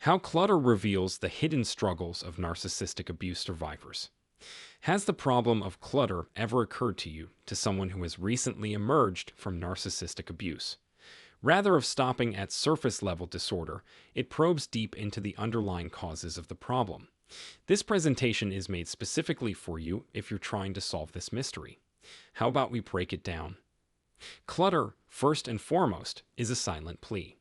How clutter reveals the hidden struggles of narcissistic abuse survivors. Has the problem of clutter ever occurred to you, to someone who has recently emerged from narcissistic abuse? Rather of stopping at surface level disorder, it probes deep into the underlying causes of the problem. This presentation is made specifically for you if you're trying to solve this mystery. How about we break it down? Clutter, first and foremost, is a silent plea.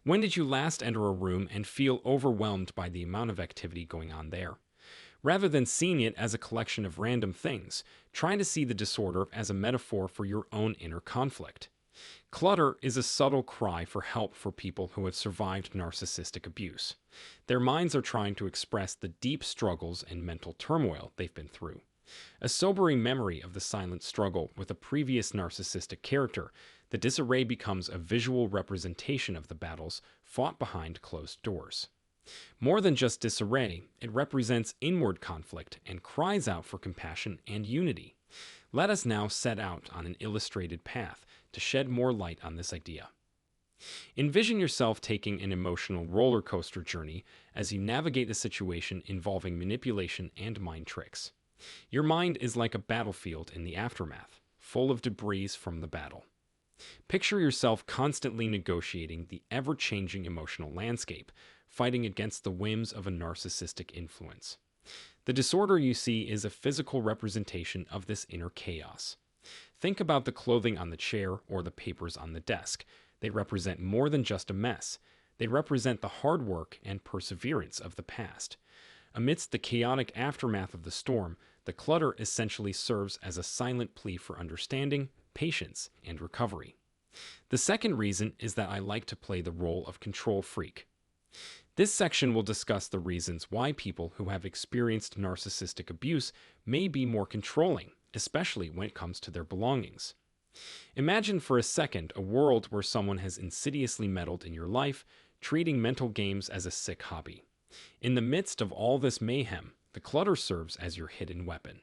When did you last enter a room and feel overwhelmed by the amount of activity going on there? Rather than seeing it as a collection of random things, try to see the disorder as a metaphor for your own inner conflict. Clutter is a subtle cry for help for people who have survived narcissistic abuse. Their minds are trying to express the deep struggles and mental turmoil they've been through. A sobering memory of the silent struggle with a previous narcissistic character, the disarray becomes a visual representation of the battles fought behind closed doors. More than just disarray, it represents inward conflict and cries out for compassion and unity. Let us now set out on an illustrated path to shed more light on this idea. Envision yourself taking an emotional roller coaster journey as you navigate a situation involving manipulation and mind tricks. Your mind is like a battlefield in the aftermath, full of debris from the battle. Picture yourself constantly negotiating the ever-changing emotional landscape, fighting against the whims of a narcissistic influence. The disorder you see is a physical representation of this inner chaos. Think about the clothing on the chair or the papers on the desk. They represent more than just a mess. They represent the hard work and perseverance of the past. Amidst the chaotic aftermath of the storm, the clutter essentially serves as a silent plea for understanding, patience, and recovery. The second reason is that I like to play the role of control freak. This section will discuss the reasons why people who have experienced narcissistic abuse may be more controlling, especially when it comes to their belongings. Imagine for a second a world where someone has insidiously meddled in your life, treating mental games as a sick hobby. In the midst of all this mayhem, the clutter serves as your hidden weapon.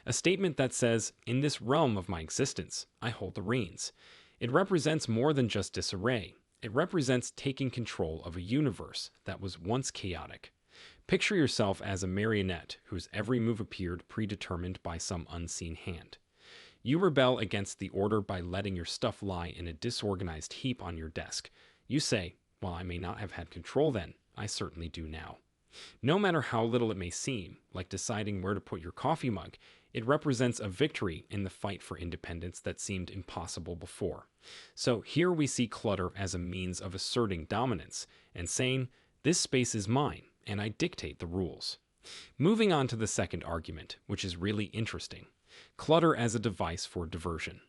A statement that says, "In this realm of my existence, I hold the reins." It represents more than just disarray. It represents taking control of a universe that was once chaotic. Picture yourself as a marionette whose every move appeared predetermined by some unseen hand. You rebel against the order by letting your stuff lie in a disorganized heap on your desk. You say, "While I may not have had control then, I certainly do now." No matter how little it may seem, like deciding where to put your coffee mug, it represents a victory in the fight for independence that seemed impossible before. So here we see clutter as a means of asserting dominance and saying, "This space is mine, and I dictate the rules." Moving on to the second argument, which is really interesting. Clutter as a device for diversion.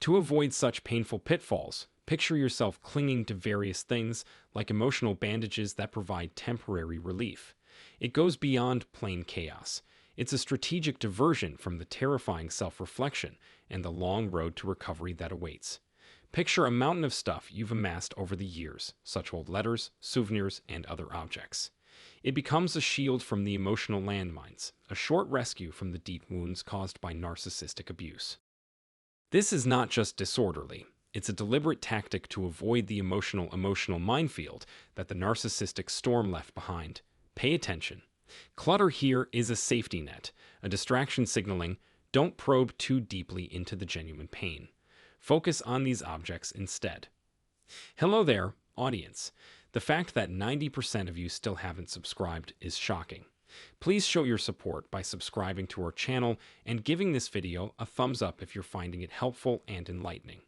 To avoid such painful pitfalls, picture yourself clinging to various things like emotional bandages that provide temporary relief. It goes beyond plain chaos. It's a strategic diversion from the terrifying self-reflection and the long road to recovery that awaits. Picture a mountain of stuff you've amassed over the years, such old letters, souvenirs, and other objects. It becomes a shield from the emotional landmines, a short rescue from the deep wounds caused by narcissistic abuse. This is not just disorderly. It's a deliberate tactic to avoid the emotional minefield that the narcissistic storm left behind. Pay attention. Clutter here is a safety net, a distraction signaling, don't probe too deeply into the genuine pain. Focus on these objects instead. Hello there, audience. The fact that 90% of you still haven't subscribed is shocking. Please show your support by subscribing to our channel and giving this video a thumbs up if you're finding it helpful and enlightening.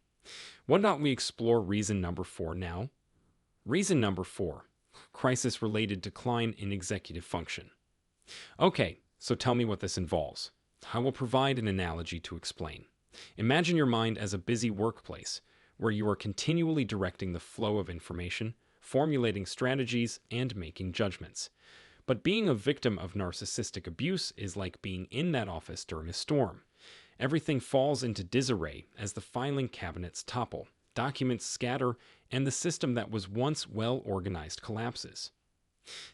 Why don't we explore reason number 4 now? Reason number 4, crisis-related decline in executive function. Okay, so tell me what this involves. I will provide an analogy to explain. Imagine your mind as a busy workplace where you are continually directing the flow of information, formulating strategies, and making judgments. But being a victim of narcissistic abuse is like being in that office during a storm. Everything falls into disarray as the filing cabinets topple, documents scatter, and the system that was once well organized collapses.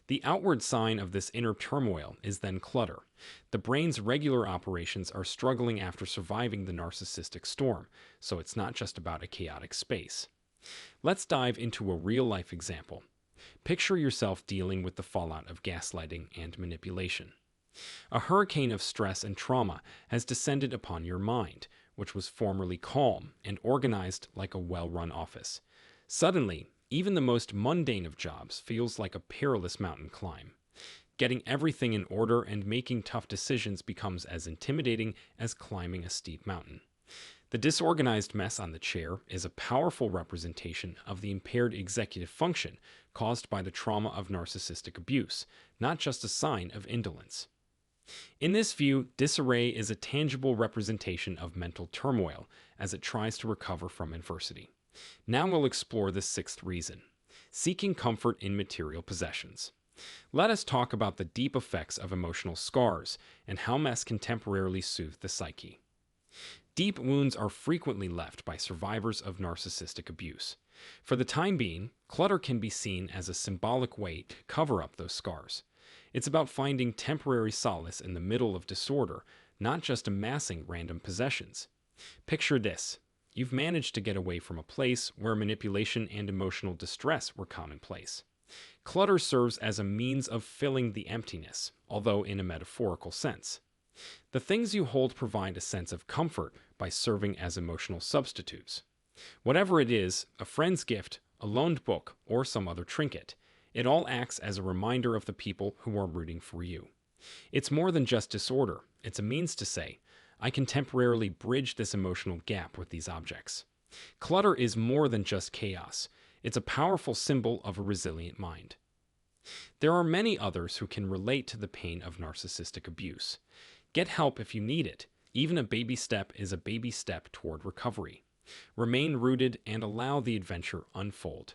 The outward sign of this inner turmoil is then clutter. The brain's regular operations are struggling after surviving the narcissistic storm, so it's not just about a chaotic space. Let's dive into a real-life example. Picture yourself dealing with the fallout of gaslighting and manipulation. A hurricane of stress and trauma has descended upon your mind, which was formerly calm and organized like a well-run office. Suddenly, even the most mundane of jobs feels like a perilous mountain climb. Getting everything in order and making tough decisions becomes as intimidating as climbing a steep mountain. The disorganized mess on the chair is a powerful representation of the impaired executive function caused by the trauma of narcissistic abuse, not just a sign of indolence. In this view, disarray is a tangible representation of mental turmoil as it tries to recover from adversity. Now we'll explore the sixth reason: seeking comfort in material possessions. Let us talk about the deep effects of emotional scars and how mess can temporarily soothe the psyche. Deep wounds are frequently left by survivors of narcissistic abuse. For the time being, clutter can be seen as a symbolic way to cover up those scars. It's about finding temporary solace in the middle of disorder, not just amassing random possessions. Picture this. You've managed to get away from a place where manipulation and emotional distress were commonplace. Clutter serves as a means of filling the emptiness, although in a metaphorical sense. The things you hold provide a sense of comfort by serving as emotional substitutes. Whatever it is, a friend's gift, a loaned book, or some other trinket, it all acts as a reminder of the people who are rooting for you. It's more than just disorder. It's a means to say, I can temporarily bridge this emotional gap with these objects. Clutter is more than just chaos. It's a powerful symbol of a resilient mind. There are many others who can relate to the pain of narcissistic abuse. Get help if you need it. Even a baby step is a baby step toward recovery. Remain rooted and allow the adventure unfold.